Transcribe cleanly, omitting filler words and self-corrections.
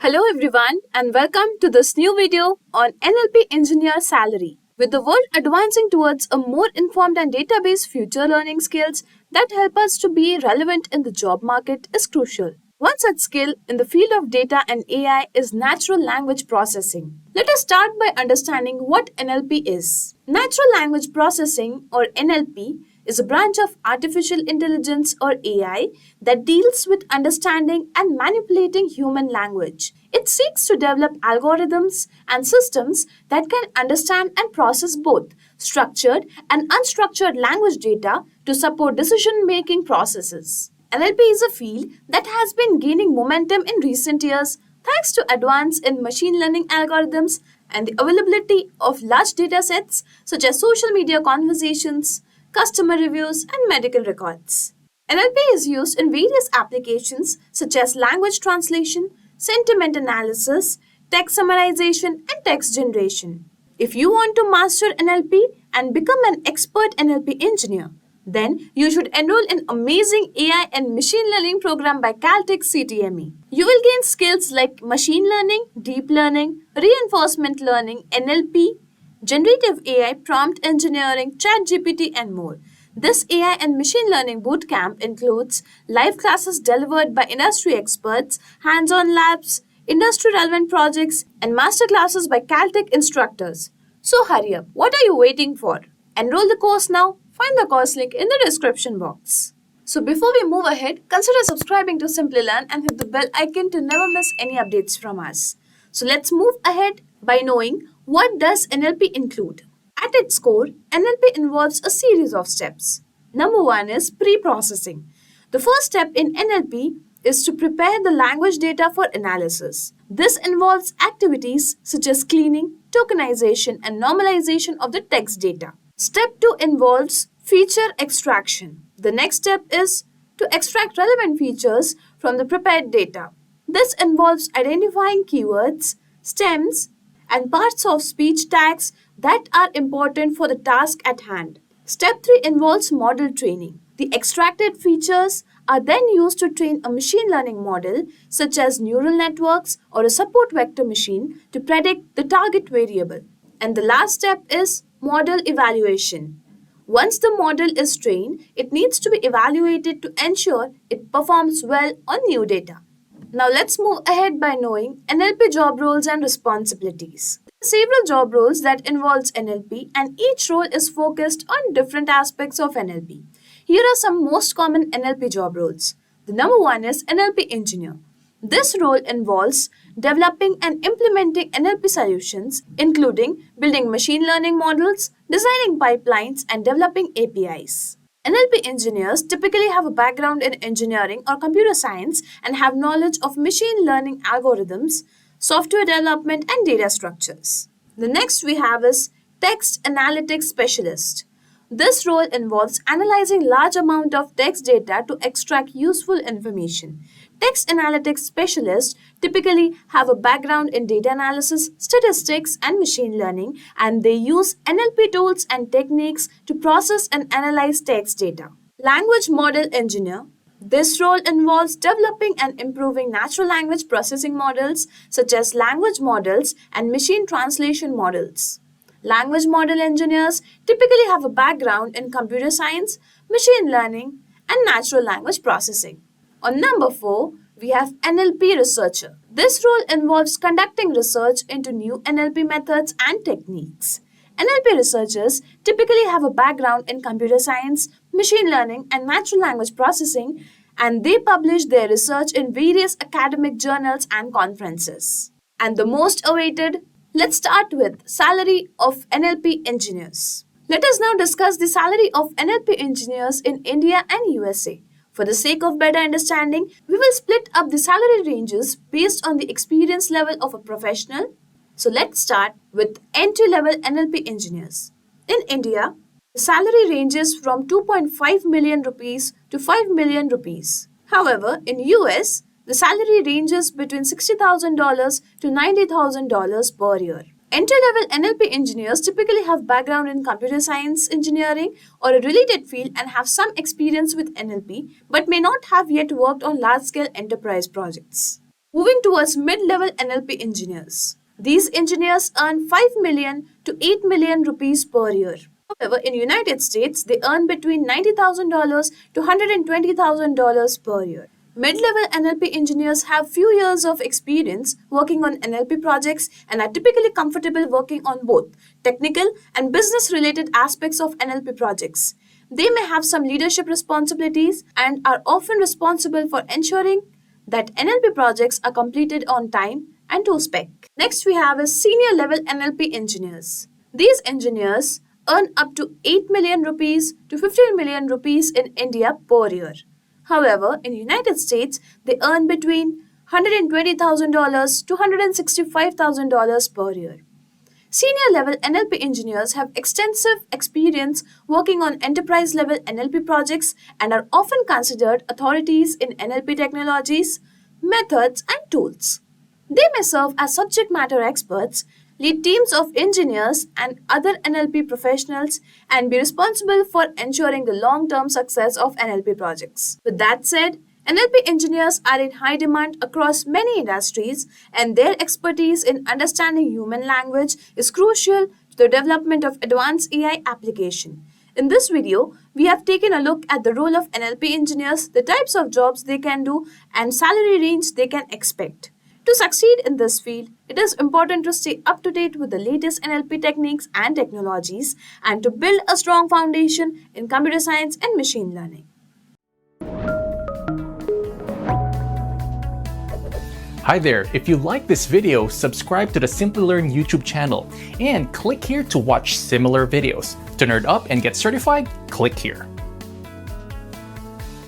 Hello everyone and welcome to this new video on NLP Engineer Salary. With the world advancing towards a more informed and database future, learning skills that help us to be relevant in the job market is crucial. One such skill in the field of data and AI is natural language processing. Let us start by understanding what NLP is. Natural language processing or NLP is a branch of artificial intelligence or AI that deals with understanding and manipulating human language. It seeks to develop algorithms and systems that can understand and process both structured and unstructured language data to support decision-making processes. NLP is a field that has been gaining momentum in recent years thanks to advance in machine learning algorithms and the availability of large data sets such as social media conversations, customer reviews, and medical records. NLP is used in various applications such as language translation, sentiment analysis, text summarization, and text generation. If you want to master NLP and become an expert NLP engineer, then you should enroll in amazing AI and machine learning program by Caltech CTME. You will gain skills like machine learning, deep learning, reinforcement learning, NLP, generative AI, prompt engineering, ChatGPT, and more. This AI and machine learning bootcamp includes live classes delivered by industry experts, hands-on labs, industry-relevant projects, and master classes by Caltech instructors. So hurry up, what are you waiting for? Enroll the course now. Find the course link in the description box. So before we move ahead, consider subscribing to Simplilearn and hit the bell icon to never miss any updates from us. So let's move ahead by knowing what does NLP include. At its core, NLP involves a series of steps. Number one is pre-processing. The first step in NLP is to prepare the language data for analysis. This involves activities such as cleaning, tokenization, and normalization of the text data. Step 2 involves feature extraction. The next step is to extract relevant features from the prepared data. This involves identifying keywords, stems, and parts of speech tags that are important for the task at hand. Step 3 involves model training. The extracted features are then used to train a machine learning model such as neural networks or a support vector machine to predict the target variable. And the last step is model evaluation. Once the model is trained, it needs to be evaluated to ensure it performs well on new data. Now let's move ahead by knowing NLP job roles and responsibilities. There are several job roles that involves NLP and each role is focused on different aspects of NLP. Here are some most common NLP job roles. The number one is NLP engineer. This role involves developing and implementing NLP solutions, including building machine learning models, designing pipelines, and developing APIs. NLP engineers typically have a background in engineering or computer science and have knowledge of machine learning algorithms, software development, and data structures. The next we have is text analytics specialist. This role involves analyzing large amount of text data to extract useful information. Text analytics specialists typically have a background in data analysis, statistics, and machine learning, and they use NLP tools and techniques to process and analyze text data. Language model engineer. This role involves developing and improving natural language processing models such as language models and machine translation models. Language model engineers typically have a background in computer science, machine learning, and natural language processing. On number 4, we have NLP researcher. This role involves conducting research into new NLP methods and techniques. NLP researchers typically have a background in computer science, machine learning, and natural language processing, and they publish their research in various academic journals and conferences. And the most awaited, let's start with salary of NLP engineers. Let us now discuss the salary of NLP engineers in India and USA. For the sake of better understanding, we will split up the salary ranges based on the experience level of a professional. So let's start with entry-level NLP engineers. In India, the salary ranges from 2.5 million rupees to 5 million rupees. However, in US, the salary ranges between $60,000 to $90,000 per year. Entry-level NLP engineers typically have background in computer science, engineering, or a related field and have some experience with NLP, but may not have yet worked on large-scale enterprise projects. Moving towards mid-level NLP engineers. These engineers earn 5 million to 8 million rupees per year. However, in United States, they earn between $90,000 to $120,000 per year. Mid-level NLP engineers have few years of experience working on NLP projects and are typically comfortable working on both technical and business-related aspects of NLP projects. They may have some leadership responsibilities and are often responsible for ensuring that NLP projects are completed on time and to spec. Next, we have is senior level NLP engineers. These engineers earn up to 8 million rupees to 15 million rupees in India per year. However, in United States, they earn between $120,000 to $165,000 per year. Senior level NLP engineers have extensive experience working on enterprise level NLP projects and are often considered authorities in NLP technologies, methods, and tools. They may serve as subject matter experts, lead teams of engineers and other NLP professionals, and be responsible for ensuring the long-term success of NLP projects. With that said, NLP engineers are in high demand across many industries, and their expertise in understanding human language is crucial to the development of advanced AI application. In this video, we have taken a look at the role of NLP engineers, the types of jobs they can do, and salary range they can expect. To succeed in this field, it is important to stay up to date with the latest NLP techniques and technologies and to build a strong foundation in computer science and machine learning. Hi there, if you like this video, subscribe to the Simplilearn YouTube channel and click here to watch similar videos. To nerd up and get certified, click here.